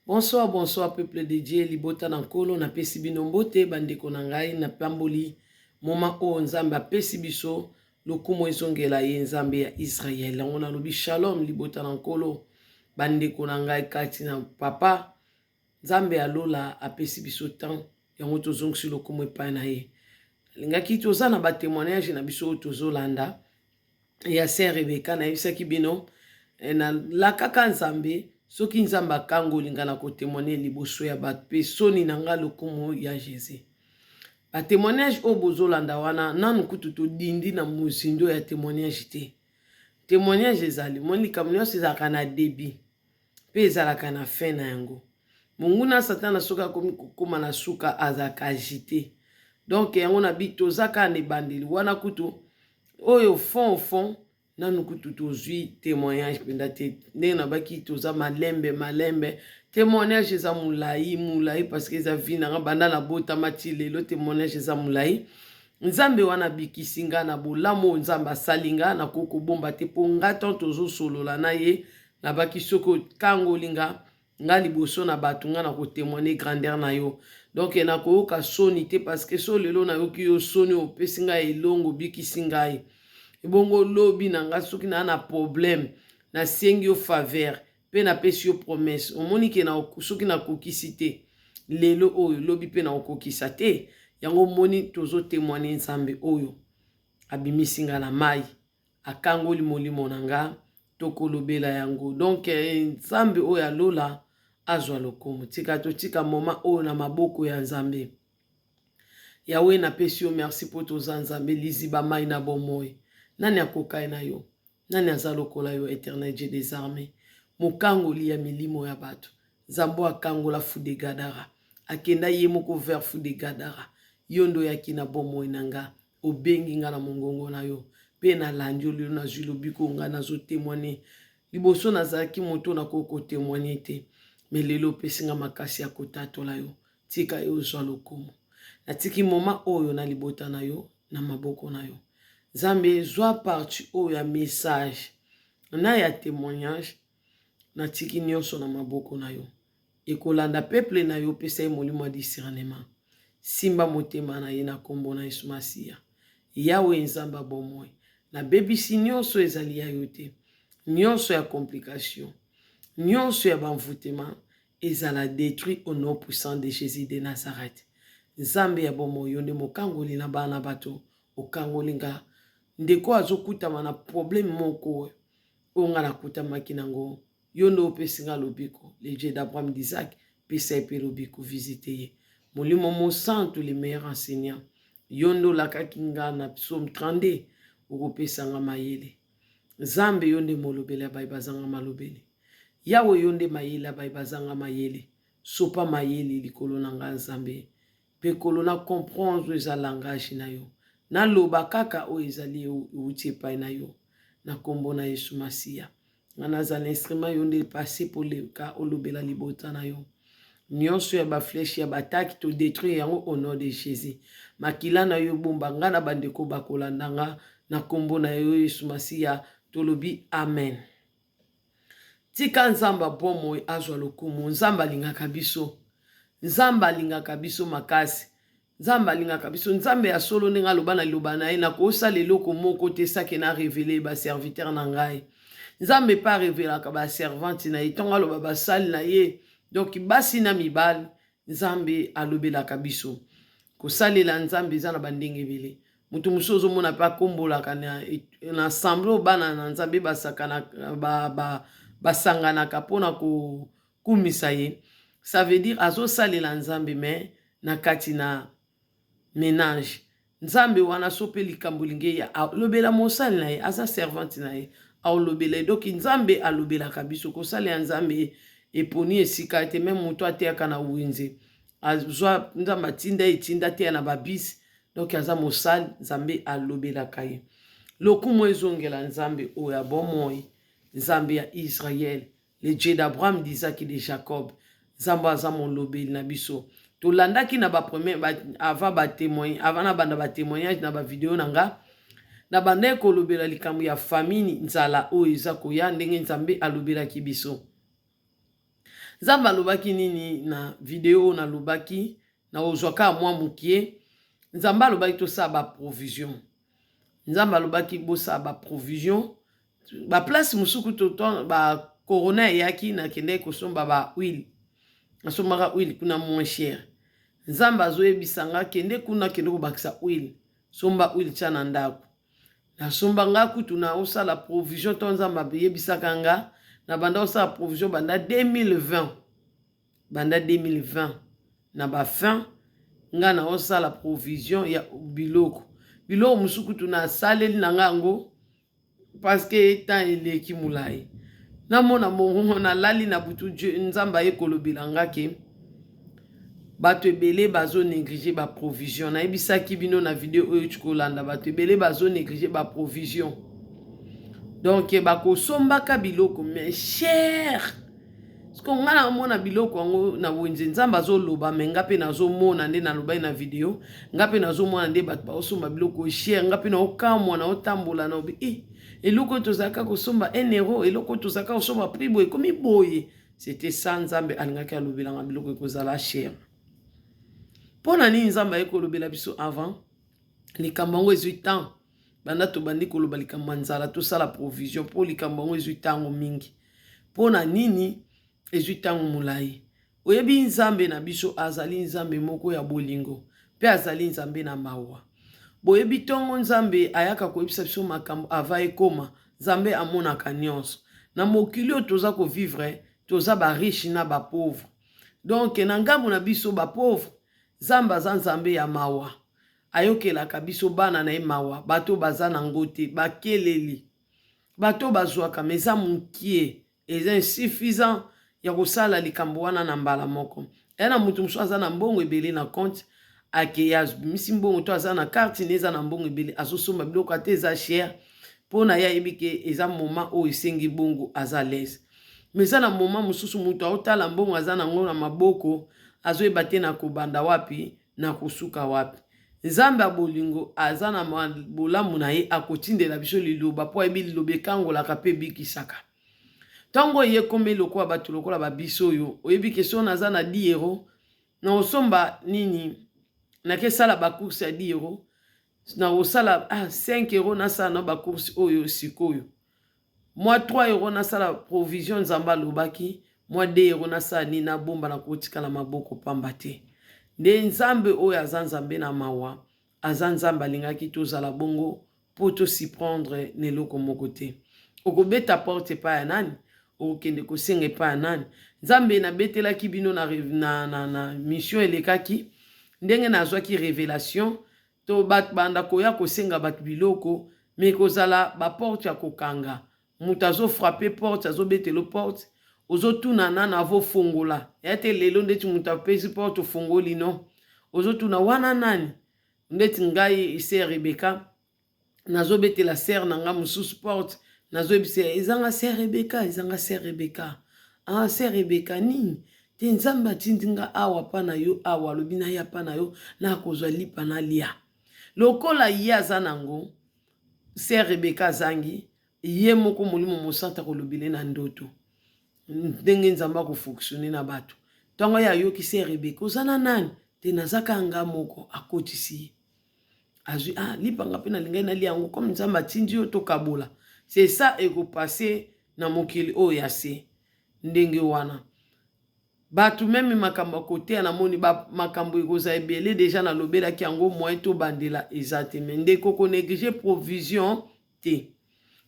Bonsoir, bonsoir, peuple de Dieu, libota na nkolo, na pesi bino mbote, bandeko na ngai, na pamboli, moma o nzambe a pesi biso, lokumo ezongela ye nzambe ya Israel. Yango na lobi shalom, libota na nkolo, bandeko na ngai kati na papa, nzambe alola a pesi biso tan, yango tozongisi lokumo epai na ye. Lingaki toza na ba témoignage na biso tozolanda, ya sœur Rebecca na yebisaki bino, na lakaka nzambe, soki nzambe akangoli nga na kotémoigne liboso ya bato mpe soni na nga lokumu ya Jésus. Ba témoignage oyo bozolanda wana nanu kutu todindi na mozindo ya témoignage te. Témoignage ezali moni likambo nyonso ezalaka na debi mpe ezalaka na fin na yango. Monguna satana soki akomi kokóma na suka azalaka agité. Donc yango na bi tozaka na ebandeli wana kutu oyo fond nanu kutu tozwi témoignage penda te ndenge na baki toza malembe témoignage eza mulai parce que eza vi nanga banda na botama ti lelo témoignage eza mulai nzambe wana bikisi nga na bolamu nzambe asali nga na kokobomba te mpo nga ntan tozosolola na ye na baki soki okangoli nga liboso na bato nga na kotémoigne grandeur na yo donc nakoyoka soni te parce que so lelo nayoki yo soni opesi ngai elongo bikisi ngai ebongo lobi na nga soki na problème nasengi yo faveur mpe napesi yo promesse omoni ke soki nakokisi te lelo oyo lobi mpe nakokisa te yango moni tozotémoigne nzambe oyo abimisi nga na mai akangoli molimo na nga tokolobela yango donc nzambe oyo alola azwa lokumu totika moma oyo na maboko ya nzambe yawe napesi yo merci mpo toza nzambe liziba mai na bomoi nani akokai na yo nani aza lokola yo éternel Dieu des armées mokangoli ya milimo ya bato nzambe akangola fude gadara akenda ye moko vers fude gadara yo ndo yaki na bomoi na nga obengi nga na mongongo na yo mpe nalandi olelo nazwi lobiko nga nazotémoigne liboso nazalaki moto nakokotémoigne te me lelo opesi nga makasi ya kotatola yo tika yo ozwa lokumu natiki moma oyo na libota na yo na maboko na yo nzambe zwa parti oyo ya message na ya témoignage natiki nyonso na maboko na yo ekolanda peuple na yo pesa ye molimo ya discernement simba motema na ye na kombo na Yesu Masiya yawe nzambe bomoi nabebisi nyonso ezali ya yo te nyonso ya complication nyonso ya banvoutema ezala détruit au nom puissant de Jésus de Nazareth nzambe ya bomoi yo nde mokangoli na bana bato okangoli nga ndeko azokutama na problème moko oyo nga nakutamaki nango yo nde opesi nga lobiko le Dieu d'Abraham d'Isaac pesa ye mpe lobiko visite ye molimo mosantu le meilleur enseignant yo nde olakaki nga na psaume 32 okopesa nga mayele nzambe yo nde molobeli ya baye bazanga malobeli yawe yo nde mayele ya baye bazanga mayele sopa mayele likolo na nga nzambe mpe kolo na comprendre eza langage na yo naloba kaka oyo ezali euti epai na yo na kombo na Yesu Masiya nga nazala instrument yo nde pase mpo leka olobela libota na yo nyonso ya baflèche ya bataki todétruire yango au nom de Jésus makila na yo ebomba nga na bandeko bakolanda nga na kombo na yo Yesu Masiya tolobi amen. Tika nzambe bomoi azwa lokumu nzambe alingaka biso makasi nzambe alingaka biso nzambe ya solo ndenge aloba na liloba na ye nakosala eloko moko te sake na révélé baserviteur na ngai nzambe mpe arevelaka baservante na ye ntongo aloba basali na ye donc basi na mibali nzambe alobelaka biso kosalela nzambe eza na bandenge ebele moto mosusu ozomona mpe akombolaka na ensemble oyo bana na nzambe basanganaka mpona kokumisa ye ça veut dire azosalela nzambe me na kati na ménage nzambe wana so mpe likambo lingi alobela mosali na ye aza servante na ye aolobela ye donc nzambe alobelaka biso kosalela nzambe eponi esika te meme moto ateyaka na wenze azwa nzambe atinda etinda teya na babisi donc aza mosali nzambe alobelaka ye lokumu ezongela nzambe oyo ya bomoi nzambe ya Israel le Dieu d'Abraham d'Isaac et de Jacob nzambe aza molobeli na biso tolandaki na avant na banda batémoignage na bavideo na nga na banda kolobela likambo ya famille nzala oyo eza koya ndenge nzambe alobelaki biso Nzambe alobaki nini na video na lobaki na ozwaka mwa mukie. Nzambe alobaki tosala ba provision. Nzambe alobaki bosa ba provision. Ba place musuku to ba corona yaki na kende kosomba ba huile. Asomaka huile kuna moins cher. Nzambe azoyebisanga kende kuna kende kobakisa huile. Somba huile tia na ndako. Na somba nga kutu na osala provision to nzambe yebisaka nga na banda osala provision banda 2020. Banda 2020 na ba fin nga na osala provision ya biloko. Biloko musuku tuna saleli na ngango parce que temps eleki mulai. Na mona mongo na lali na butu nzamba ekolobela ngake bato ebele bazo négliger ba provision. Na ebisaki bino na video oyo tukolanda bato ebele bazo négliger ba provision. Donc bako sombaka biloko mais cher. Parce que ngana mona biloko ngo na wenze nzamba zo loba menga pe nazo mona nde na loba na video ngape nazo mona nde bato ba osomba biloko cher ngape na okamwa na otambola na obi eloko tozaka kosomba 1 euro eloko tozaka kosomba prix boye komi boye. C'était ça nzambe alingaki alobela nga biloko ekozala cher. Pona ni nzamba ekolobela biso avant likambo ngo ezwi temps banda to bandi koloba likambo nzala to sala provision po likambo ngo ezwi temps mingi. Pona nini ezwi tango mulai. Oyebi nzambe na biso azali nzambe moko ya bolingo. Pe azali nzambe na mawa. Boyebi tongo nzambe ayaka koyebisa biso makambo ava ekoma. Nzambe amonaka nyonso. Na mokili oyo toza ko vivre, toza ba riche na ba pauvre. Donc na ngambo na biso ba pauvre, nzambe aza nzambe ya mawa. Ayokelaka biso bana na ye mawa. Bato baza na ngote, bakeleli. Bato bazwaka meza mukie. Eza insuffisant. Ya kosala likambo wana na mbala moko. Ena mutu musu aza na mbongo ebele na compte ake ya misi mbongo to aza na carte neza na mbongo ebele azosomba biloko ate eza cher pona ya ebike eza moment o esengi bongo aza l'aise. Mais eza na moment mususu mutu aotala mbongo aza nango na maboko azoyeba te na kobanda wapi na kosuka wapi. Nzambe ya bolingo aza na bolamu na ye akotindela biso liloba po ebi liloba ekangolaka pe bikisaka. Tango ye kombe lokola bato lokola babiso yo oyebi question naza na 10 euros na osomba nini na kesala ba course ya 10 euros na osala 5 euros na sala na ba course oyo sikoyo moi 3 euros na sala provision nzamba lobaki moi 2 euros na sala ni na bomba na kotika na maboko pamba te. Nde nzambe oyo aza nzambe na mawa aza nzambe alingaki tozala bongo po to si prendre neloko moko te. Okobeta porte pa ya nani okende kosenga pa nani. Nzambe na betelaki bino na mission elekaki ndenge nazwaki révélation to bat banda koya kosenga bat biloko me kozala ba porte ya kokanga mutu azo frapper porte azo betelo porte ozo tuna nana avo fongola yate lelo ndeti mutu apesi porte fongoli no ozo tuna wana nani ndeti ngai sœur Rebecca nazo betela sœur nanga mususu porte nazo ebise ezanga sœur Rebecca ezanga sœur Rebecca sœur Rebecca nini te nzamba tindinga awa pa na yo awa lobi na ya pa na yo na kozwa lipa na lia lokola ye aza nango sœur Rebecca zangi ye moko molimo mosanta kolobile na ndoto ndenge nzamba ko fonctionner na bato tongo ya yoki sœur Rebecca ozana nani te nazaka nga moko akotisi azui lipa nga pe na lingai na lia yango comme nzamba tindi yo to kabola. C'est ça eko passé na mokili o yase ndenge wana batu meme makambo kote na moni ba makambo ekoza ebele déjà na lobela ki yango moyen to bandela ezate mende koko négliger provision te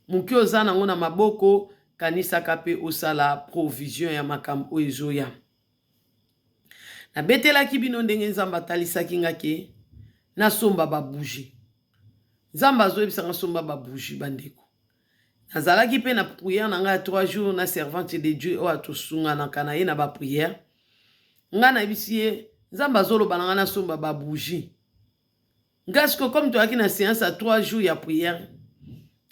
muki oza nango na maboko kanisa kape osala provision ya makambo ezoya na betela ki bino ndenge nzamba talisaki ngake na somba ba bougie nzamba zo ebisanga somba ba bougie bandeko. Nazalaki pe na prière na nga 3 jours na servante de Dieu o atosunga na kanaye na ba prière. Nga na bisie nzamba zolo bananga na somba ba bougie. Ngasko comme to aki na séance à 3 jours ya prière.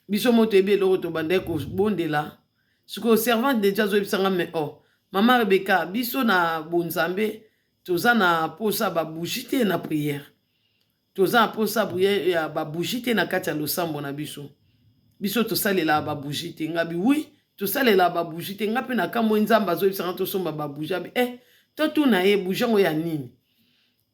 Biso moto ebe loko to bande ko bondela. Siko servante de Dieu zo bisanga me Mama Rebecca biso na bonzambe toza na posa ba bougie te na prière. Toza na posa prière ya ba bougie te na kati ya losambo na biso. Biso to salela ba bougie te ngabi oui tosalela babougie te nga mpe na kambo nzambe azoyebisaka tosomba babougie abi totuna ye bougie yango ya nini.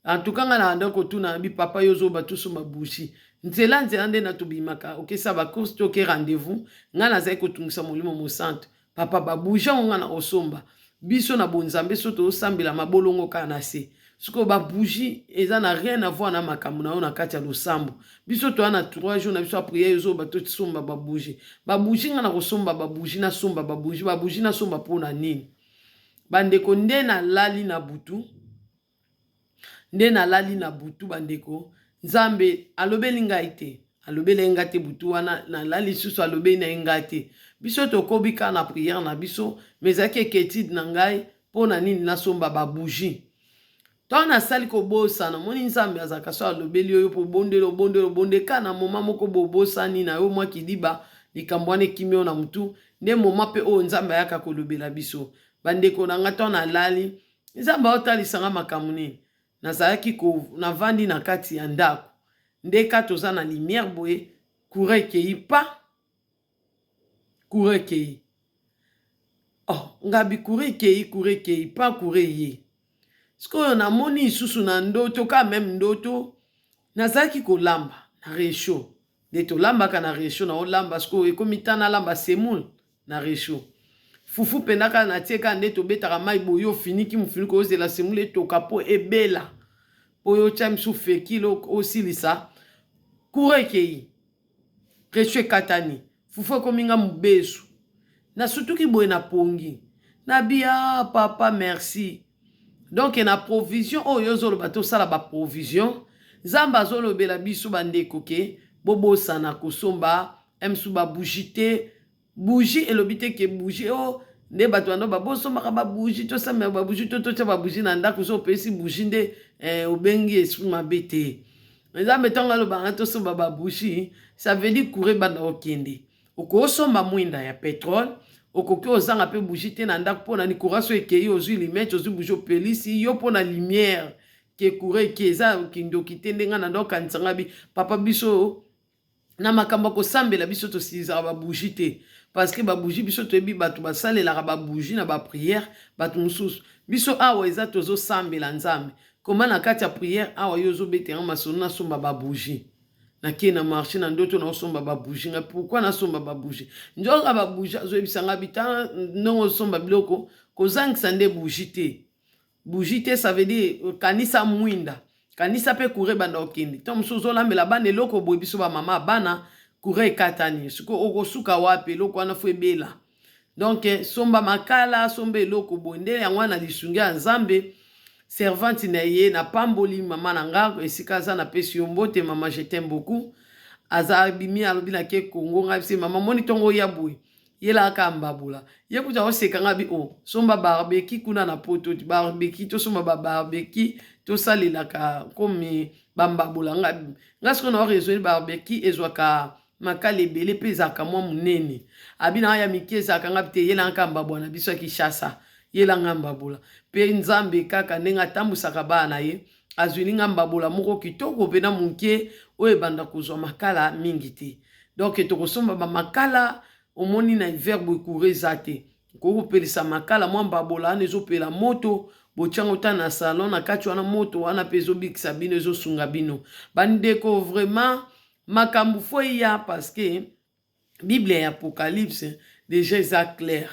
En tout cas nga na anda kotuna bi papa yo ozoba tosomba bougie nzela nde na tobimaka okesa bacourse toke rendez-vous nga nazali kotungisa molimo mosantu papa babougie yango nga na kosomba biso na bonzambe so tosambela mabolongo kaka na se siko babougie eza na rien à voir na makambo na yo na kati ya losambo biso toa na 3 jours na biso ya priere ezoba tosomba babougie nga na kosomba babougie nasomba babougie nasomba mpona nini bandeko nde nalali na butu bandeko nzambe alobeli ngai te butu wana nalali susu alobeli na ngai te biso tokobika na priere na biso mezaki eketide na ngai mpona nini nasomba babougie to nasali kobosana moni nzambe azalaka so alobeli oyo po bondeka na moma moko bobosani na yo mwa kidiba likambo wana ekimi yo na mutu nde moma mpe oyo nzambe ayaka kolobela biso bandeko na nga to nalali nzambe aotalisanga makambo nini nazalaki navandi na kati ya ndako ndeka toza na lumière boye courant ekei ngabi courant ekei pa courant ye sikoyo namoni isusu na ndoto ka meme ndoto nazalaki kolamba na resho nde tolambaka na resho na olamba sikoyo ekomi tana lamba semoule na resho fufu pendaka na tieka nde tobetaka mai boye ofiniki mofiniki ozela semoule etoka po ebela oyo tia misu fekilo osilisa courant ekei resho ekatani fufu ekominga mobesu nasutuki boye na pongi nabia papa merci donc na provision oyo ozoloba tosala baprovision nzambe azolobela biso bandeko ke bobosana kosomba emsu babougie te bougie elobi te ke bougie nde bato bando babosombaka babougie tosambela babougie totia babougie na ndako so opesi bougie nde obengi esprit mabe te nzambe ntango alobanga tosomba babougie ça veut dire courant banda okende okosomba mwinda ya pétrole okoki ozanga pe bougie te na ndako mpona ni courant so ekei ozwi limete ozwi bougie opelisi yo mpona lumière ke courant eke eza kindoki te ndenga na ndo okanisanga papa biso na makambo kosambela biso tosilizaka babougie te parce que babougie biso toyebi bato basalelaka babougie na baprière bato mosusu biso awa eza tozosambela nzambe koma na kati ya prière awa yo ozobetenga masolo nasomba babougie nakie na marché na ndoto na osomba babougie nga pourquoi nasomba babougie njoka babougie azoyebisanga bita ndongo osomba biloko kozangisa nde bougie te ça veut dire kanisa mwinda kanisa pe courant banda okende to mosusu ozolambela bana eloko boye biso bamama bana courant ekatani siko okosuka wapi eloko wana fo ebela donc somba makala somba eloko boye nde yango wana lisungi ya nzambe servante na ye na pamboli mama na nga esika aza na pesi yo mbote mama je t'aime beaucoup aza bimi alobi na ke Kongo nga bisi mama moni tongo ya boye yelaka mbabula ye kuta oseka nga bi somba barbeki kuna na poto barbeki to somba barbeki to salelaka komi bambabula nga siko na raison barbeki ezwaka makala ebele pe ezaka mwa munene abina ya mike ezaka nga bite yelaka mbabwana biso ya Kinshasa yelanga mbabula pe nzambe kaka ndenge atambusaka bana ye azwilinga mbabula moko kitoko pena munke oyo ebanda kozwa makala mingi te donc tokosomba bamakala omoni na hiver boye courant eza te kokopelisa makala mwa mbabula wana ezopela moto botyango ta na salon na kati wana moto wana mpe ezobikisa bino ezosunga bino bandeko vraiment makambo fo ya parce que bible ya apocalypse déjà eza clair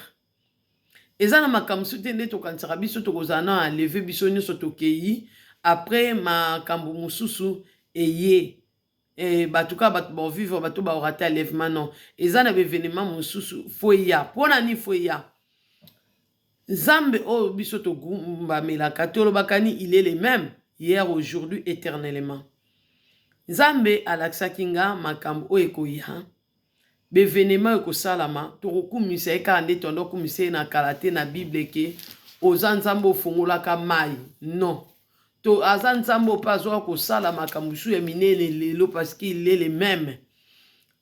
eza na makambo so te nde tokanisaka biso tokozala na aleve biso nyonso tokei après makambo mosusu eye bato ka bato bavivre bato baorate alèvement non eza na baévénement mosusu fo ya mpona ni fo ya nzambe oyo biso togumbamelaka tolobaka ni il est le même hier aujourd'hui éternellement nzambe alakisaki nga makambo oyo ekoya bevenema ekosalama tokokumisa ye kaka nde tondo kumisa ye na kala te na bible ke oza nzambe ofungolaka mai non to aza nzambe mpe azwaka kosala makambo su ya minene lelo parce qu'il est le même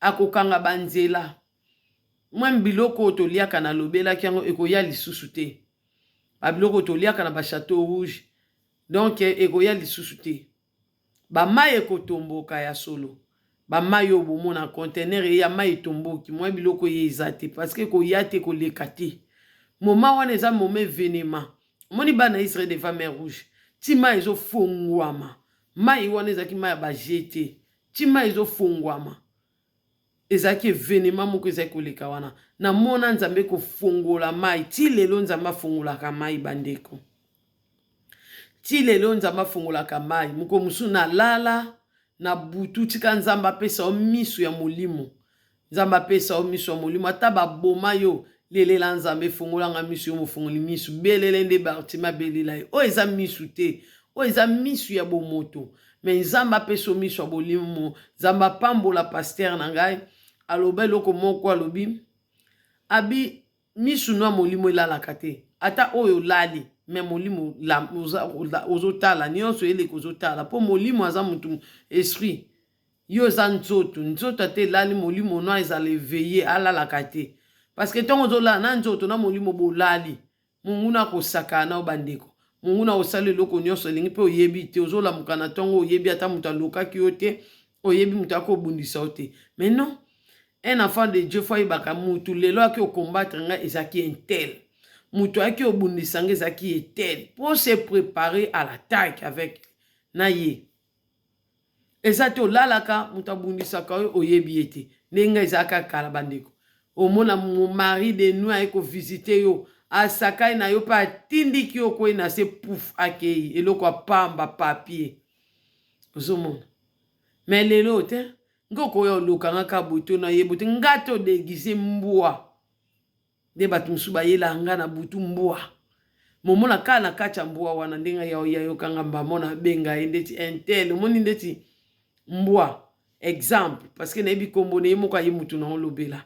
akokanga banzela mwa biloko oyo toliaka na lobelaki yango ekoya lisusu te babiloko oyo toliaka na bachateau rouge donc ekoya lisusu te bamai ekotomboka ya solo ba mayo bomo na conteneur ya mai tomboki mwa biloko ye ezate parce que ko yate ko lekate moment wana eza moment événement moni bana Israël devant mer rouge ti mai ezo fongwama mai wana ezaki mai ya ba jeté ti mai ezo fongwama ezaki événement moko ezaki koleka wana na mona nzambe ko fongola mai ti lelo nzambe afongolaka mai bandeko ti lelo nzambe afongolaka mai moko musu na lala na butu tika nzambe apesa o misu ya molimo nzambe apesa o misu ya molimo ata baboma yo lelela nzambe efongolanga misu yo mofongoli misu belele nde batima belela ye oyo eza misu te oyo eza misu ya bomoto me nzambe apesa o misu ya bolimo nzambe apambola paster na ngai aloba eloko moko alobi abi misu no ya molimo elalaka te ata oyo lali me molimo ozotala nyonso eleka ozotala mpo molimo aza mutu esprit yo eza nzoto ate elali molimo no ezala eveye alalaka te parce que ntongo ozolala na nzoto na molimo bolali monguna akosaka na bandeko monguna osala eloko nyonso elingi mpe oyebi te ozolamuka na ntongo oyebi ata moto alokaki yo te oyebi moto akobundisa yo te mais non un enfant de Dieu fo ayebaka mutu lelo aki okombattre nga ezaki intel mutu ayaki obundisa nga ezaki etel pour se préparer à l'attaque avec na ye eza te olalaka mutu abundisaka oyo oyebi ye te ndenge ezalaka kala bandeko omona mari de nuit aye kovisite yo asakai na yo mpe atindiki yo kwei na se pouf akei eloko apamba papier ozomona me lelo te ngoko oyo olukanga ka butu na ye butu nga te odegize mbwa nde bato mosusu bayela nga na butu mbwa momona kala na kati ya mbwa wana ndenge yayokanga mbamona benga ye ndeti intel omoni ndeti mbwa exemple parce que nayebi kombo na ye moko aye mutu na olobela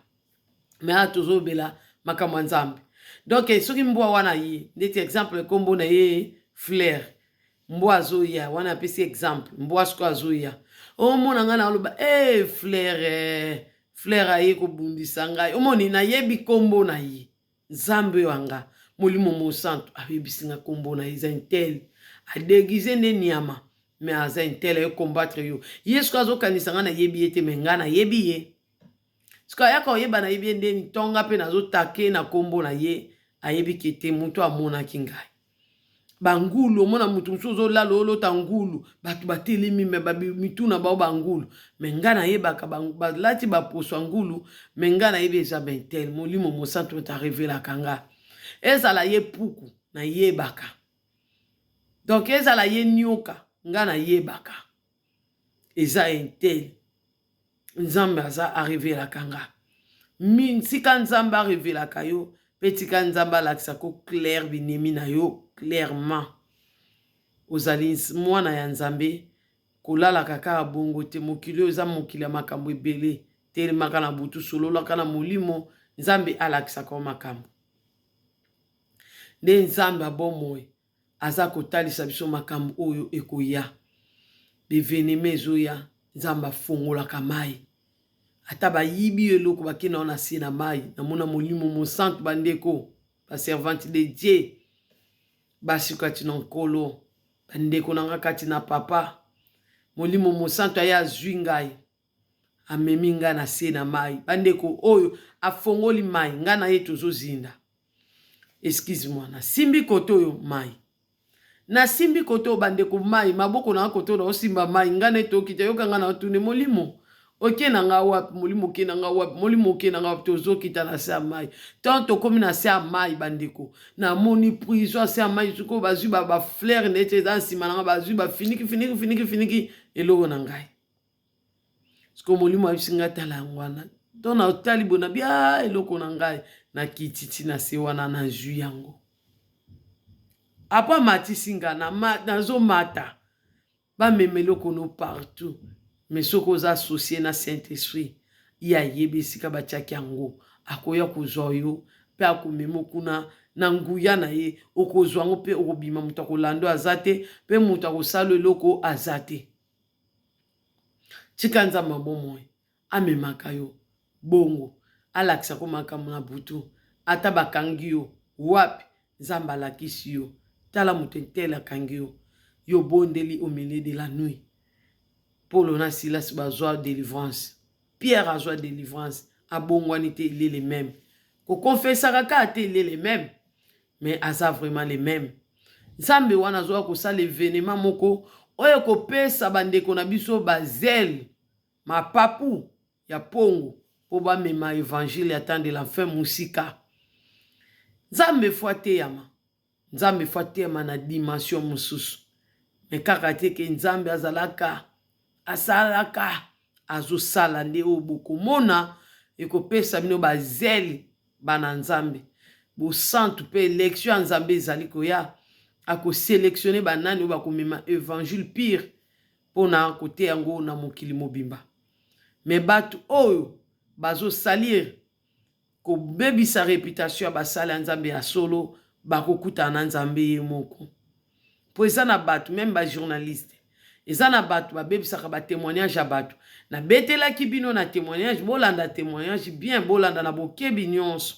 me a tozobela makambo ya nzambe donc soki mbwa wana ye ndeti exemple kombo na ye Flair mbwa azoya wana apesi exemple mbwa siko azoya omona nga na oloba Flair aye kobundisa ngai omoni nayebi kombo na ye nzambe wanga molimo mosantu ayebisi nga kombo na ye eza intel adegize nde niama me aza intel aye combattre yo ye siko azokanisa nga nayebi ye te me nga nayebi ye siko ayaka oyeba nayebi ye ndeni ntonga mpe nazotake na kombo na ye ayebiki te moto amonaki ngai bangulu omona mutu mosusu ozolala olota ngulu bato batelemi me mituna bao bangulu me nga nayebaka balati baposo ya ngulu me nga nayebi eza bentel molimo mosantu oyo arevelaka nga ezala ye puku nayebaka donc ezala ye nyoka nga nayebaka eza intel nzambe aza arevelaka nga sika nzambe arevelaka yo mpe tika nzambe alakisako clair binemi na yo clairement ozali mwana ya nzambe kolalaka kaka bongo te mokili oyo eza mokili ya makambo ebele telemaka na butu sololaka na molimo nzambe alakisaka makambo nde nzambe abomoi aza kotalisa biso makambo oyo ekoya bevenema ezoya nzambe afongolaka mai ata bayibi eloko bakenda wana se na mai namona molimo mosantu bandeko baservante de Dieu basika kati na nkolo bandeko nanga kati na papa molimo mosantu aye azwi ngai amemi ngai na se na mai bandeko oyo afongoli mai ngai na ye tozozinda excuse-moi nasimbi koto oyo mai nasimbi koto bandeko mai maboko nanga koto na osimba mai ngai na ye tokita yokanga na otune molimo oke na nga wapi molimo oke na nga wapi molimo oke na nga wapi tozokita na se ya mai ntango tokomi na se ya mai bandeko namoni prison ya se ya mai sikoyo bazwi baflere neti eza nsima na nga bazwi bafiniki eloko na ngai sikoyo molimo ayebisi ngai tala yango wana to na otali bona bia eloko na ngai na kititi na se wana nazwi yango apo amatisi nga nazomata bamema eloko no partout mais soki oza associé na Saint-Esprit ye ayebi esika batiaki yango akoya kozwa yo mpe akomema kuna na nguya na ye okozwa yango mpe okobima moto akolanda aza te mpe moto akosala eloko aza te tika nzambe bomoi amemaka yo bongo alakisako makambo na butu ata bakangi yo wapi nzambe alakisi yo tala moto ntele akangi yo yo bondeli au milieu de la nuit Paul na Silas bazwa délivrance. Pierre azwa délivrance. Abongwani te il est les mêmes. Ko confessera ka te il est les mêmes. Mais aza vraiment les mêmes. Nzambe wana zo ko sa l'événement moko oyo ko pesa bandeko na biso bazel mapapu ya pongo po ba mema évangile attendre la fin musika. Nzambe foate yama. Nzambe foate yama na dimension mususu. Mais kaka te ke nzambe azalaka asalaka azosala nde o bokomona ekopesa bino bazel bana nzambe. Bo santu pe élection nzambe ezali koya ako sélectionner banani ba komema évangile pire pona côté yango na mokili mobimba. Mais batu oyo bazo salir ko bebisa réputation basala nzambe ya solo bakokuta na nzambe ye moko. Po eza na batu même ba journaliste eza na batu ba bebisaka ba témoignage ya batu na betela kibino na témoignage bolanda témoignage bien bolanda na bokebi nyonso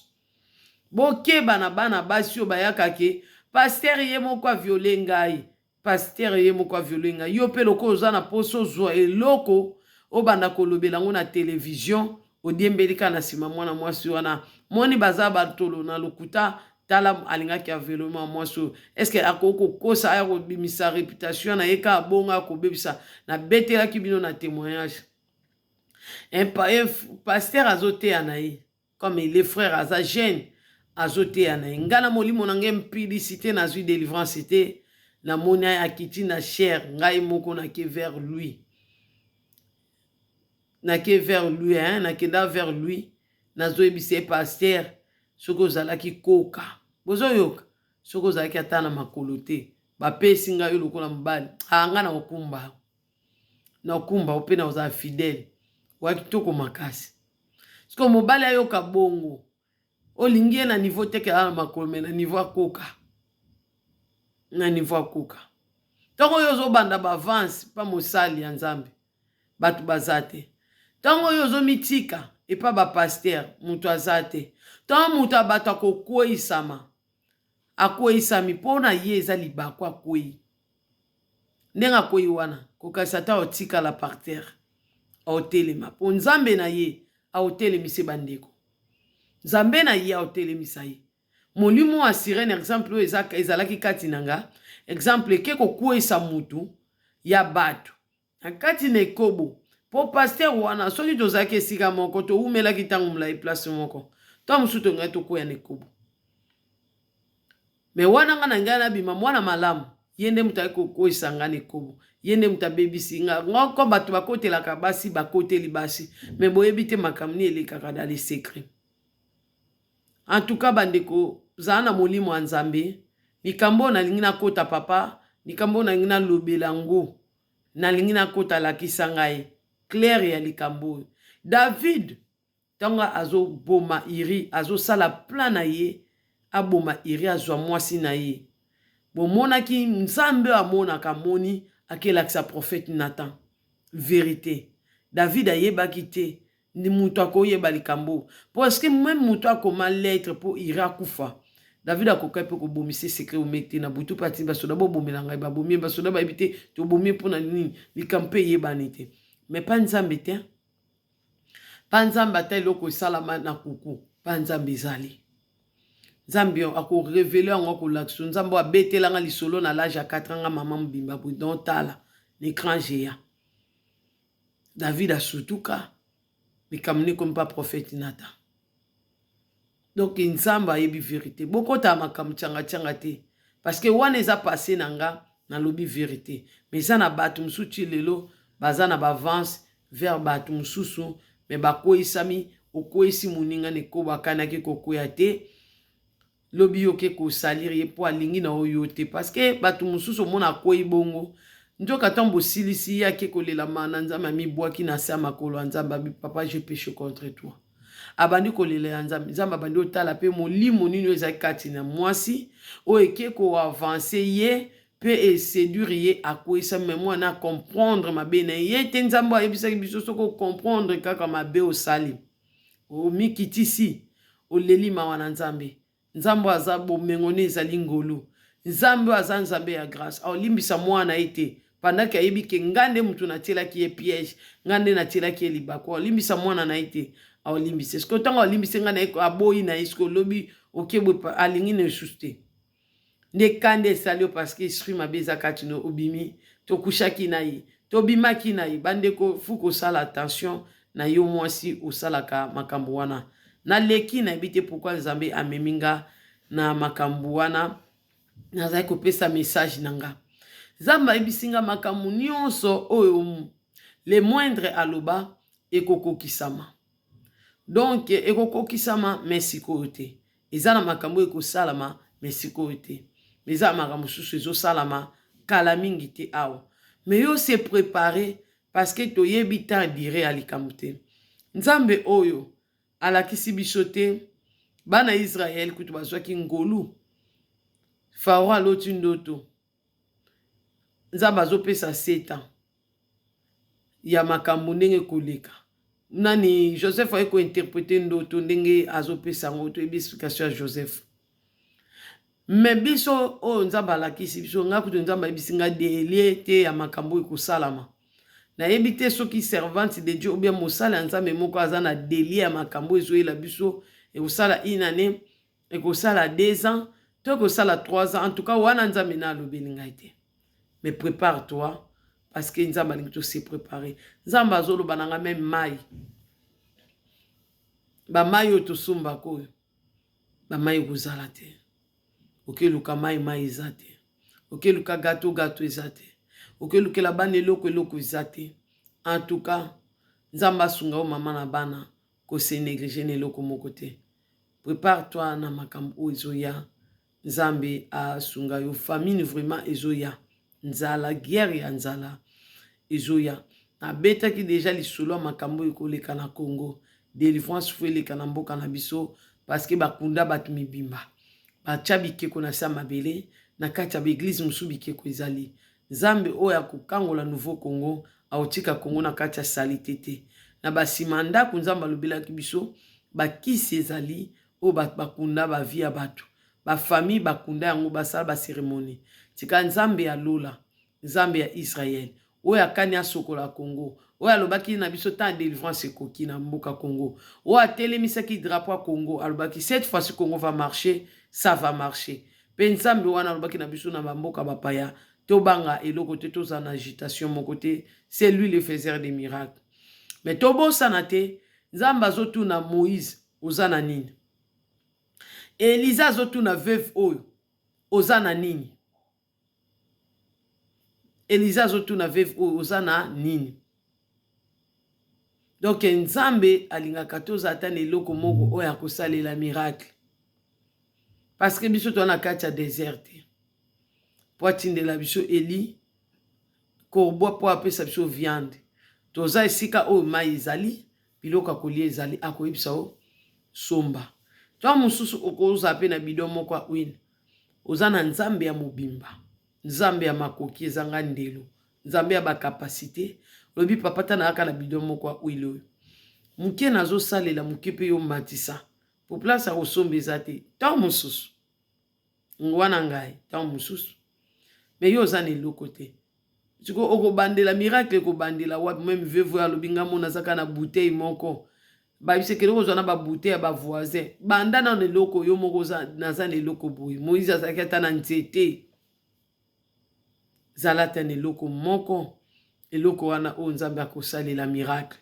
bokeba na bana basi oyo bayaka ke pasteur ye moko violé ngai pasteur ye moko violé ngai yo pe loko oza na poso zwa eloko obanda kolobela ngo na télévision odiembelika na sima mwana mwasi wana moni baza batolo na lokuta tala alingaki ya violema mwasi est-ce que akoko kosa aya kobimisa réputation na yeka abonga kobebisa na betelaki bino na témoignage un pasteur azote anaye comme les frères aza jeune azote anaye ngana molimo na nge mpidicité na zui délivrance te na moni akiti na chair ngai moko na ke vers lui na ke vers lui hein na kenda vers lui na zoyebise pasteur soki ozalaki koka bozoyoka soki ozalaki ata na makolo te bapesi ngai yo lokola mobali anga na okumba ope na ozala fidèle wa kitoko makasi siko mobali ayoka bongo olingi ye na niveau teke ala na makolo me na niveau akoka na niveau akoka ntango oyo ozobanda baavance pa mosali ya nzambe bato baza te ntango oyo ozomitika epa bapaster moto aza te ntango moto abato akokweyisama akweyisami mpo na ye eza libako akwei ndenge akwei wana kokasi ata otikala par terre aotelema mpo nzambe na ye aotelemisa bandeko nzambe na ye aotelemisa ye molimo wa sirene exemple oyo ezalaki kati na nga exemple eke kokweyisa mutu ya bato na kati na ekobo po paster wana soki tozalaki esika moko toumelaki ntango molai place moko to mosusu tongai tokwea na ekobo me wana nga na ngai nabima mwana malamu ye nde moto akokweyisa nga na ekobo ye nde moto abebisi nga ngoko bato bakotelaka basi bakoteli basi me boyebi te makambo ni elekaka dans les secrets. En tout cas bandeko zala na molimo ya nzambe likambo nalingi nakota papa likambo nalingi nalobela ngo nalingi nakota lakisa ngai claire ya likambo David ntango azoboma iri azosala plan na ye aboma iri azwa mwasi na ye bomonaki nzambe amonaka moni akelakisa prophète Nathan vérité David ayebaki te ni mutu akoyeba likambo parce que même mutu akoma lettre po iri akufa David akokai pe kobomisa secret omete na butu pati basoda bobomela ngai babomi basoda bayebi te tobomi mpona nini likambo mpe eyebani te mais pa nzambe te pa nzambe ata eloko esalama na kuku pa nzambe ezali nzambe akorevele yango akolakisa nzambe abetelanga lisolo na l'âge ya 4 ans mama mobimba don tala l'écran géant David asutuka likambo niko mpa prophète Nathan. Donc nzambe ayebi vérité bokota makambo tianga te parce que wana eza passé nanga na lobi vérité mais ça na batu mususu lelo baza na bavance vers batu mususu mais bakoyisami okoyisi muninga neko bakanaki kokoya te lobi yoke kosalir ye po alingi na oyo te parce que batu mususu omona akoyi bongo nzoka ntango bosilisi ye ake kolela mana nzambe amibwaki na se ya makolo ya nzambe abi papa je péché contre toi abandi kolela ya nzambe nzambe abandi otala mpe molimo nini oyo ezali kati na mwasi oyo eke koavanse ye mpe eséduire ye akweyisa me mwana comprendre mabe na ye te nzambe ayebisaki biso soki okomprendre kaka mabe osali omikitisi oleli mawa na nzambe nzambe aza bomengo ne ezali ngolu nzambe aza nzambe ya grâce aolimbisa mwana ye te pendant que ayebi ke ngande mutu natielaki ye piège ngande natielaki ye libako olimbisa mwana na ye te aolimbisa eske ntango olimbisa nga na ye aboyi na ye eske olobi okebwe alingi na esusu te nde kande esali yo parce que esprit mabe eza kati no obimi tokushaki na ye tobimaki na ye bandeko fu kosala attention na yo mwasi osalaka makambo wana naleki nayebi te pourkui nzambe amemi nga na makambo wana nazali kopesa message na nga nzambe ayebisi nga makambo nyonso oyo le moindre aloba ekokokisama donc ekokokisama me sikoyo te eza na makambo ekosalama me sikoyo te eza makambo mosusu ezosalama kala mingi te awa me yo se prépare parce que toyebi temps dire ya likambo te nzambe oyo alakisi biso te bana Israel kutu bazwaki ngolu Faro aloti ndoto nzambe azopesa 7 ans ya makambo ndenge koleka nani Joseph aye kointerprete ndoto ndenge azopesa ngo to explication ya Joseph me biso oyo nzambe alakisi biso nga kutu nzambe ayebisi nga delie te ya makambo ekosalama nayebi te soki servante de Dieu ou bien mosala ya nzambe moko aza na delie ya makambo ezoyela biso ekosala 1 année ekosala 2 ans to ekosala 3 ans en tout cas wana nzambe na alobeli ngai te mais prépare-toi parce que nzambe alingi tose préparer nzambe azoloba na nga meme mai bamai oyo tosombaka oyo bamai ekozala te okeluka mai eza te okeluka gato eza te okelukela bana eloko eza te en tout cas nzambe asunga o mama na bana kose néglige na eloko moko te prépare-toi na makambo oyo ezoya nzambe asunga yo famine vraiment ezoya nzala guerre ya nzala ezoya nabetaki deja lisolo ya makambo ekoleka na Congo délivrance fo eleka na mboka na biso parce que bakunda bato mibimba batia bikeko na sa mabele na kati ya baeglise mosusu bikeko ezali nzambe oyo akokangola nouveau Congo aotika Congo na kati ya salite te na basima ndako nzambe alobelaki biso bakisi ezali oyo bakunda bavi ya bato bafamille bakunda yango basala baceremonie tika nzambe ya lola nzambe ya Israel oyo akani asokola Congo oyo alobaki na biso ta délivrance ekoki na mboka Congo oyo atelemisaki drapeau ya Congo alobaki cette fois-ci Congo va marcher ça va marcher pe nzambe wana alobaki na biso na bamboka bapaya tobanga eloko te toza na agitation moko te c'est lui le faiseur des miracles mais tobosana te nzambe azotuna Moïse oza na nini Elisa azotuna veuve oyo oza na nini Elisa azotuna veuve oyo oza na nini donc nzambe alingaka toza ata na eloko moko oyo akosalela miracle parce que biso toza na kati ya désert te po atindela biso Eli korbo po apesa biso viande toza esika oyo mai ezali biloko akolia ezali akoyebisa o somba to mosusu okoza pe na bidon moko ya huile oza na nzambe ya mobimba nzambe ya makoki ezanga ndelo nzambe ya bakapasite lobi papa tana aka na bidon moko ya huile oyo muke nazosalela muke pe yo matisa po place ya kosomba eza te to mosusu ngwana ngai to mosusu mais yo oza na eloko te siko okobandela miracle ekobandela wapi meme veuve alobi nga mona azaka na bouteille moko babisekeli kozwa na babouteille ya bavoisin banda na eloko yo moko naza na eloko boye Moïse azalaki ata na nzete zala ata na eloko moko eloko wana oyo nzambe akosalela miracle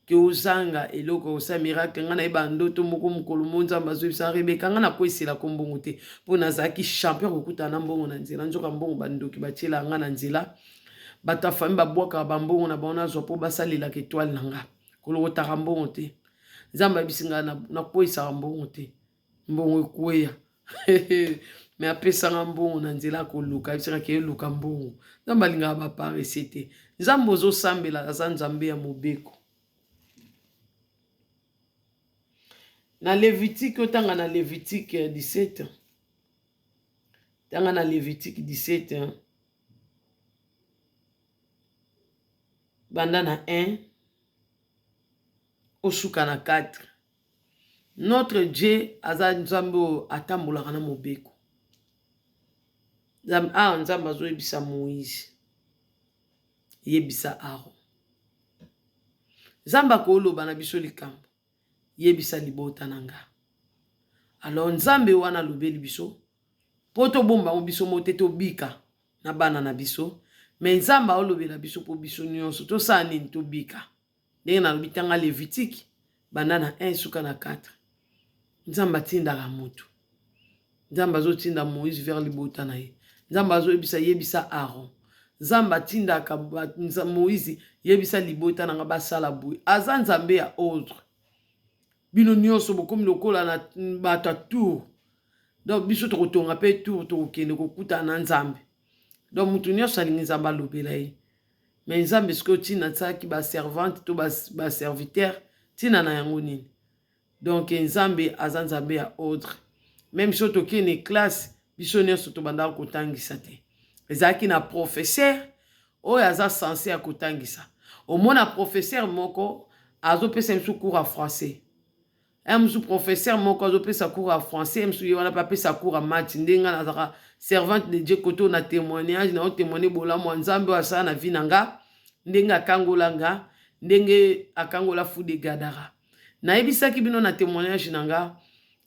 ke ozanga eloko osala miracle nga nayeba ndoto moko mokolo mo nzambe azoyebisa Rebeka nga nakweselaka mbongo te mpo nazalaki champion kokutana na mbongo na nzela nzoka mbongo bandoki batiela nga na nzela bato ya fami babwakaka bambongo na bango nazwa mpo basalelaka etoile na nga kolokotaka mbongo te nzambe ayebisi nga nakweyisaka mbongo te mbongo ekweya me apesanga mbongo na nzela akoluka ayebisaka ke eluka mbongo nzambe alingaka baparese te nzambe ozosambela aza nzambe ya mobeko na Lévitique otanga na Lévitique 17 tanga na Lévitique 17 banda na 1 osuka na 4 notre Dieu aza nzambe oyo atambolaka na mobeko nzambe azoyebisa Moïse yebisa Aaron. Nzamba koloba na biso likambo yebisa libota nanga. Alors nzambe wana lobeli biso poto bomba mo biso moteto bika na bana na biso, mais nzamba olobela biso po biso nyonso to sa nini to bika. Ndenge na lobitanga Lévitique banda na 1 suka na 4. Nzamba tindaka mutu. Nzamba zo tinda Moïse vers libota na ye. Nzamba zo yebisa Aaron. Nzamba tindaka Moïse yebisa libota nanga basala boye. Aza nzambe ya ordre. Bino nyonso bokomi lokola na bata tour. Donc biso tokotonga pe tour tokokende kokuta na nzambe. Donc mutu nyonso alingi nzamba lobela ye. Mais nzambe siko tina tsaki ba servante to ba serviteur tina na yango nini. Donc nzambe aza nzambe ya ordre. Même si tokene classe biso nyonso to banda kotangisa te. Ezaki na professeur oyo aza censé akotangisa. Omona professeur moko azopesa msu cours à français. Msu professeur moko azopesa cours à français, msu yona pa pesa cours à maths. Ndenga na servante de Dieu koto na témoignage na témoigner bolamo nzambe asa na vinanga, ndenga akangolanga, ndenge akangola fu de Gadara. Na ebisaki bino na témoignage nanga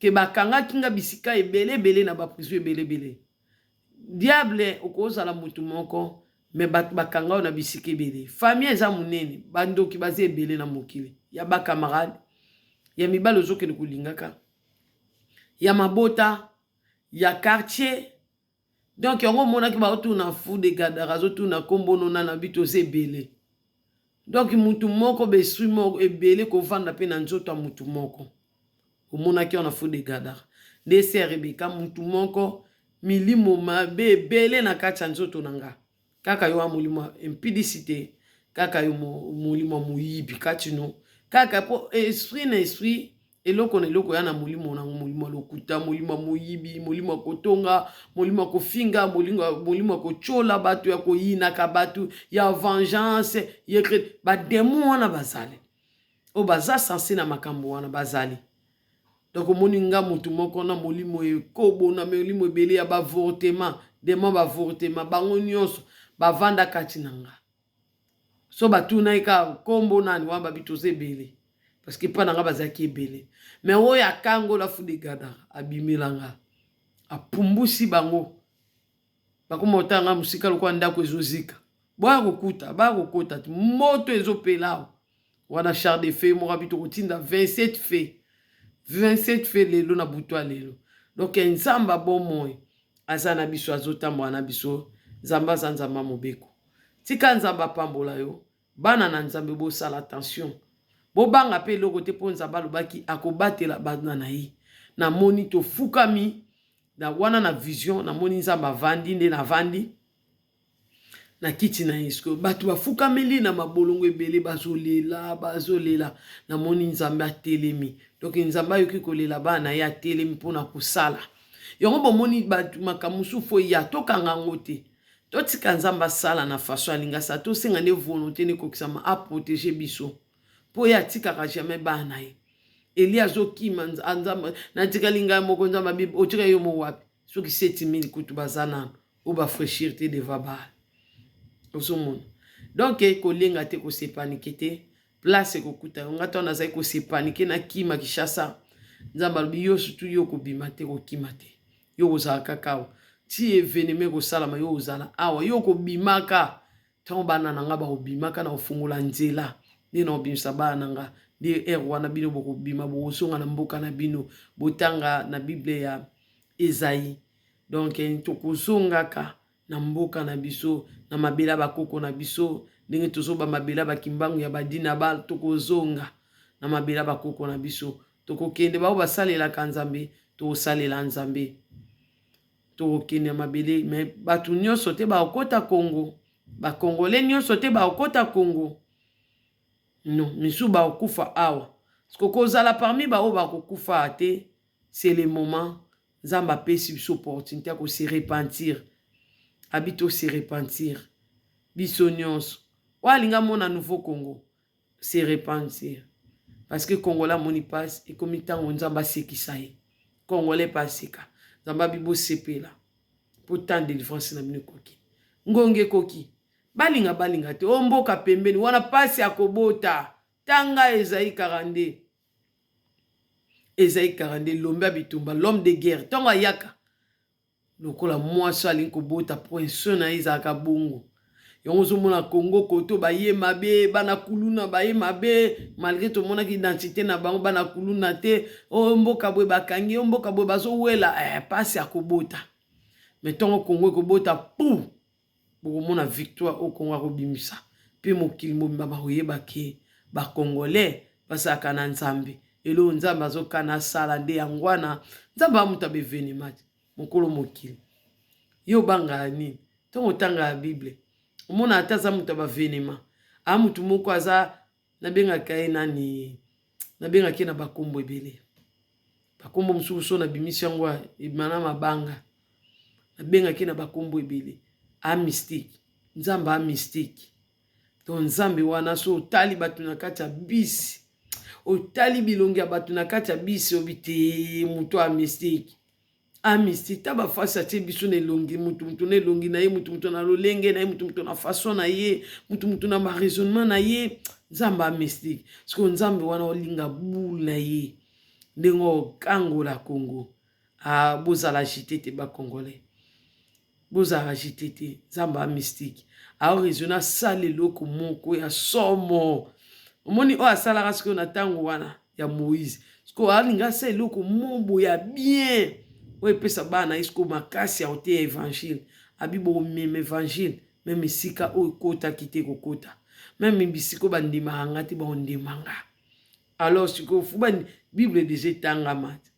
ke bakanga kinga bisika ebele na ba prison ebele. Diable okozala mutu moko me bakanga na bisika ebele. Famille eza munene, bandoki baze ebele na mokili. Ya ba camarade, ya mibalo zoke ne kulingaka. Ya mabota, ya quartier. Donc yango mona ki ba otuna fu de Gadara zotuna kombono na bito ze ebele. Donc mutu moko besui moko ebele ko vanda pe na nzoto mutu moko. Omona ki on a fu de Gadara. Nde Rebeka mutu moko milimo mabe ebele na kati ya nzoto nanga. Kaka yo mulimo impudicité, kaka yo mulimo muyibi kati no. Kaka po esprit na esprit eloko na eloko ya na mulimo na mulimo lokuta, mulimo muyibi, mulimo kotonga, mulimo kofinga, mulimo kochola batu ya koyina ka batu ya vengeance, yekre ba demo wana bazali. O baza sensi na makambo wana bazali. Donc moninga mutu moko na mulimo ekobo na mulimo ebele ya bavortema, demo bavortema, bango nyonso bavanda kati nanga. So batuna eka kombo nani wamba bitoze ebele. Parce que pas nanga bazaki ebele. Mais oya kango la fu de Gadara abimelanga. Apumbusi bango. Bakoma otanga musika lokwa ndako ezozika. Ba kokota moto ezopelao. Wana char de feu mo rabito kotinda 27 feux. 27 feux lelo na butwa lelo. Donc nzamba bomoy azana biso azotamba na biso nzamba zanzamba mobeko. Tika nzamba pambola yo bana na nzambe bo sala attention. Bobanga pe loko te po nzamba lobaki akobatela bana na ye. Na moni to fukami na wana na vision na moni nzamba vandi nde na vandi na kiti na isko batu bafukameli na mabolongo ebele bazolela na moni nzamba atelemi. Donc nzamba yoki kolela bana ya atelemi pona kusala. Yongo bomoni batu makamusu fo ya tokanga ngote. Totika nzamba sala na faso alinga sa to senga ne volonté ne kokisama a protéger biso. Po ya tika ka jamais bana ye. Elia zoki nzamba na tika linga moko nzamba bible otika yo mo wapi. Soki 7000 kutu bazana ou ba fraîchir te de vabal. Osomon. Donc ko lenga te ko se paniquer te place ko kuta ngata na zai ko se paniquer na kima kishasa. Nzamba biyo surtout yo ko bimate ko kimate. Yo ozala kakao. Ti eveneme ko salama yo ozala awa yo ko bimaka. Tango bana nanga ba obimaka na ofungula nzela. Ni na obimisa bana nanga. Di wana bino boko bima bo songa na mboka na bino. Botanga na Bible ya Esaïe. Donc tokozonga ka na mboka na biso na mabela bakoko na biso ndenge tozoba mabela bakimbangu ya badina bal tokozonga na mabela bakoko na biso tokokende bao basalela ka nzambe tosalela nzambe tokokende mabele mais batu nyonso te bakota Congo ba congolais nyonso te bakota Congo non misu bakokufa awa kozala parmi bao bakokufa te c'est le moment nzamba pesi biso opportunité ko se repentir habito se repentir biso nyonso walinga mona nouveau Congo se repentir parce que Congolais moni passe et comme temps nzamba sekisa ye Congolais pasika nzamba bibo sepela pour tant de défense na bino koki ngonge koki balinga te omboka pembeni wana pasi akobota tanga Esaïe 42 Esaïe 42 lombe bitumba l'homme de guerre tongo ayaka lokola mwasi alingi kobota poinso na ezalaka bongo yango ozomona Congo koto baye mabe bana kuluna baye mabe malgré tomonaki identité na bango bana kuluna te mboka boye bakangi mboka boye bazowela pasi akobota mais tongo Congo ekobota pou bokomona victoire au Congo akobimisa mpe mokili mobimba bakoyeba ke bakongolais basalaka na nzambe elo nzambe azokana asala nde yango wana nzambe amuta bevenema te mokolo mokili yo banga nini ntongo otanga ya bible omona ata aza mutu bavenema amutu moko aza nabengaka ye nani nabengaki na bakombo ebele bakombo mosusu so nabimisi yango emana mabanga nabengaki na bakombo ebele amystique nzambe amystique to nzambe wana so otali bato na kati ya bisi otali bilongi ya bato na kati ya bisi obite mutu amystique amystique ta bafasi atie biso na elongi mutu na elongi na ye mutu na lolenge na ye mutu na façon na ye mutu na baraisonnement na ye nzambe amystique siko nzambe wana olinga bule na ye ndenge okangola Congo bozala agité te bakongolais bozala agité te nzambe amystique aoraisonne asala eloko moko ya somo omoni oyo asalaka sikoyo na ntango wana ya Moïse sikoyo alinga asala eloko mobo ya bien oyo epesa bana ye sikoyo makasi ya oteya évangile abibo omema évangile meme esika oyo ekotaki te kokota meme bisika oyo bandimaka nga te baondimanga alors sikoyo fu bible deja etangama te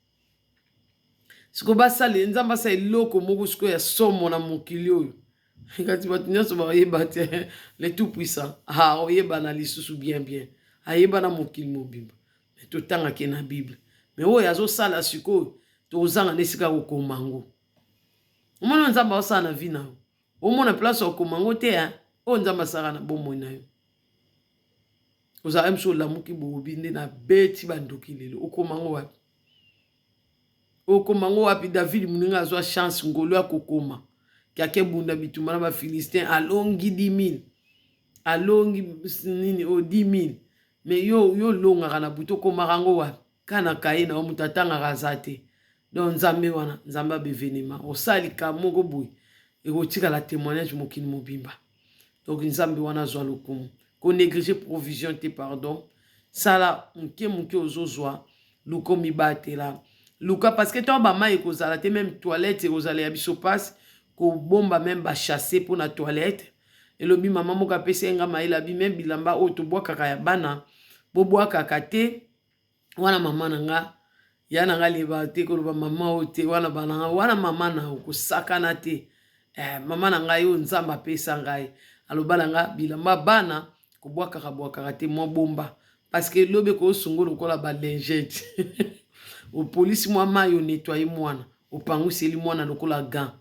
sikoyo basala nzambe asala eloko moko sikoyo ya somo na mokili oyo kati bato nyonso bayeba te le tout puissant oyeba na lisusu bien ayeba na mokili mobimba me totangaki na bible me oyo azosala sikoyo tozanga na esika kokoma ngo omona nzambe asala na vi na yo omona place okoma ngo te oyo nzambe asalaka na bomoi na yo ozala mso olamuki bobi nde na beti bandoki lelo okoma ngo wapi David moninga azwa chance ngolo ya kokoma kiake bunda bitumba na bafilistin alongi 10 000 alongi nini 10 000 me yo longaka na buto okomaka ngo wapi kana kaye na omutu atangaka aza te donc nzambe wana nzambe abevenema osalika moko boye ekotikala témoignage mokili mobimba donc nzambe wana azwa lokumu konéglige provision te pardon sala moke ozozwa luka mibatela luka parce que to bamai ekozala te même toilette ekozala ya biso pasi kobomba même bachasse mpo na toilette elobi mama moko apesi yenga mayele abi même bilamba oyo tobwakaka ya bana bobwakaka te wana mama na nga ya na nga leba te koloba mama oyo te wana bana nga wana mama na okosakana te mama na ngai oyo nzambe apesa ngai aloba na nga bilamba bana kobwakaka te mwa bomba parce que lobe kosungo lokola balingette opolisi mwa mai onettoye mwana opangwiseli mwana lokola gant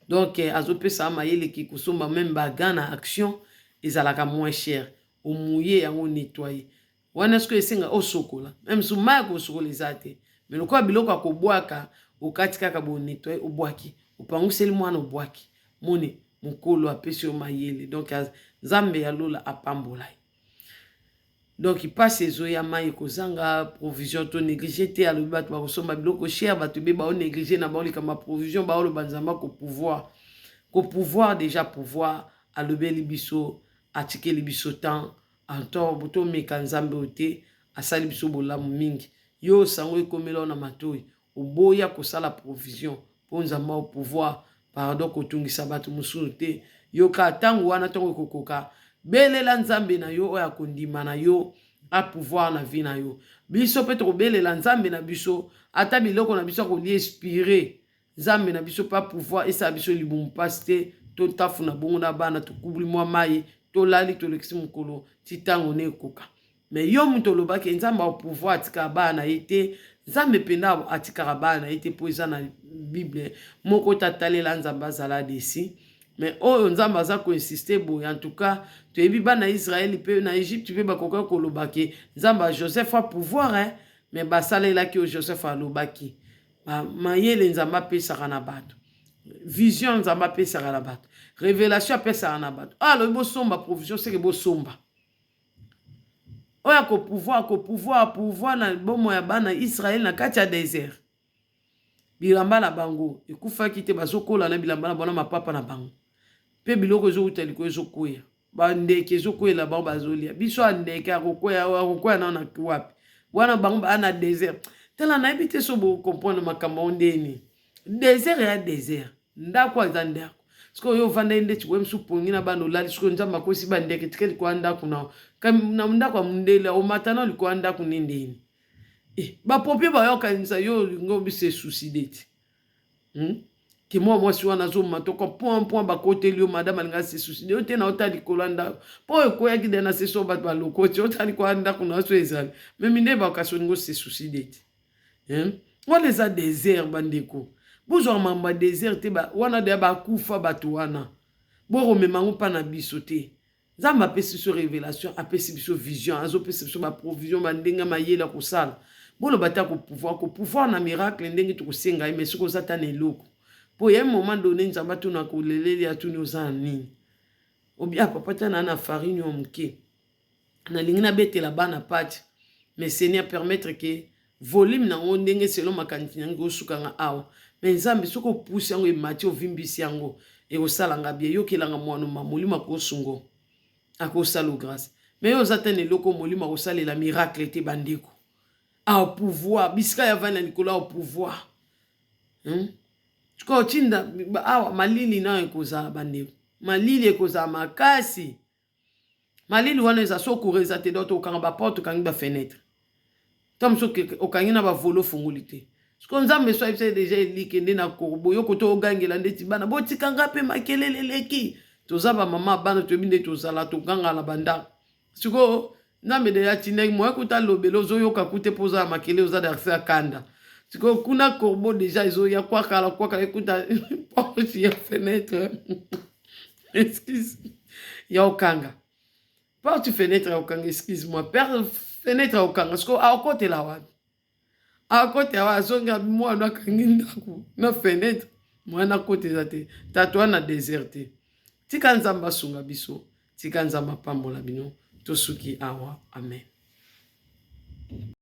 donc azopesa mayele ki kosomba même bagan na action ezalaka moins cher omouye yango nettoyer wana siko esenga osokola même so mai kosokola eza te mais lokola biloko akobwaka okati kaka bonettoyer obwaki opangwiseli mwana obwaki moni mokolo apesi yo mayele donc nzambe ya lola apambola donc ipasi ezoya mai kozanga provision to néglige te alobi bato bakosomba biloko cher bato be baonéglige na baolikama provision baoloba nzamba kopouvoir déjà pouvoir alobeli biso atikeli biso temps anto botomeka nzambe oyo te asali biso bolamu mingi yo sango ekomela na matoi oboya kosala provision mpo nzamba opouvoir pardon kotungisa bato mosusu te yo ka ntango wana ntongo ekokoka belela nzambe na yo oyo akondima na yo apouvoir na vie na yo biso mpe tokobelela nzambe na biso ata biloko na biso akolia inspire nzambe na biso pa pouvoir esala biso libumu mpasi te totafuna bongo na bana tokubuli mwa mai tolali tolekisi mokolo ti ntango na ekoka me yo mutu olobaki nzambe apouvoir atikaka bana na ye te nzambe mpenza atikaka bana na ye te mpo eza na bible moko tatalela nzambe azala desi mais oyo nzambe aza koinsiste boye en tout cas toyebi bana Israeli mpe na Egypte mpe bakoka kolobaki nzambe ya Joseph apouvoir mais basalelaki oyo Joseph alobaki mayele nzambe apesaka na bato vision nzambe apesaka na bato, révélation apesaka na bato. Alobi bosomba provision seke bosomba. Oya pouvoir na bomo ya bana Israël na kati ya désert. Bilamba na bango ekufaki te bazokola na bilamba na bona mapapa na bango. Pe biloko ezouta liko ezokwea. Ba ndeke ezokwela bango bazolia. Biso ndeke akokwea na wapi. Wana bango ba na désert. Tela na ebite so bo comprendre makambo ndeni. Désert ya désert. Ndako za ndako. Siko yo vanda inde chwe msupongi na bano lali siko nzamba kosi ba ndeke tikeli kwa ndako na. Na ndako wa mundele o matana liko ndako nindeni. Ba popie ba yoka nsa yo ngobi se suicide. Ki moi si wana zo matoko point ba kote lio madame alinga se suicide. Yo te na otali kolanda. Po ko ya kide na se so ba loko ti otali kwa ndako na so ezali. Memi nde ba okasoni ngo se suicide. Wana eza désert bandeko. Bozwa mamba désert te ba wana de ba kufa bato wana. Bo memango pa na biso te. Nzambe apesi biso révélation, apesi biso vision, azopesi biso ba provision bandenga mayela kosala. Bolo bata ko pouvoir na miracle ndenge to kosenga mais soko zata na eloko. Po ya moment donné nzamba tuna ko leleli atuni ozani. Obia papa tana na farine omke. Na lingi na betela bana pati. Mais Seigneur permettre que volume na ndenge selon makanisi yango sukanga awa. Mais nzambe soko pousse yango e mati ovimbisi yango e osalanga bien yokelanga mwana mamolima ko sungo. Akosalo grâce. Mais yo zatene loko molima kosalela miracle te bandeko. Au pouvoir, biska ya vana Nicolas au pouvoir. Tuko chinda awa malili na ekoza bandeko. Malili ekoza makasi. Malili wana eza so kureza te doto okanga ba porte okanga ba fenêtre. Tom so okanga na ba volo fungulite. Tuko nzambe so ipse déjà elike nde na korbo yo koto ogangela ndeti bana botikanga pe makelele leki. Tozaba mama bana tobinde tozala tokanga na banda. Tuko nzambe de ya tineki mo kuta lobelo zo yoka kute poza makele oza darse akanda. Tuko kuna korbo déjà zo ya kwa kala ekuta porte ya fenêtre. Excuse. Ya okanga. Porte fenêtre ya okanga, excuse-moi. Père fenêtre ya okanga. Tuko a kote la wapi. A kote ya wazonga mwana kangi ndaku na fenêtre. Mwana kote zate. Tatwa na déserté. Tika nzamba sunga biso. Tika nzamba pambola bino. Tosuki awa. Amen.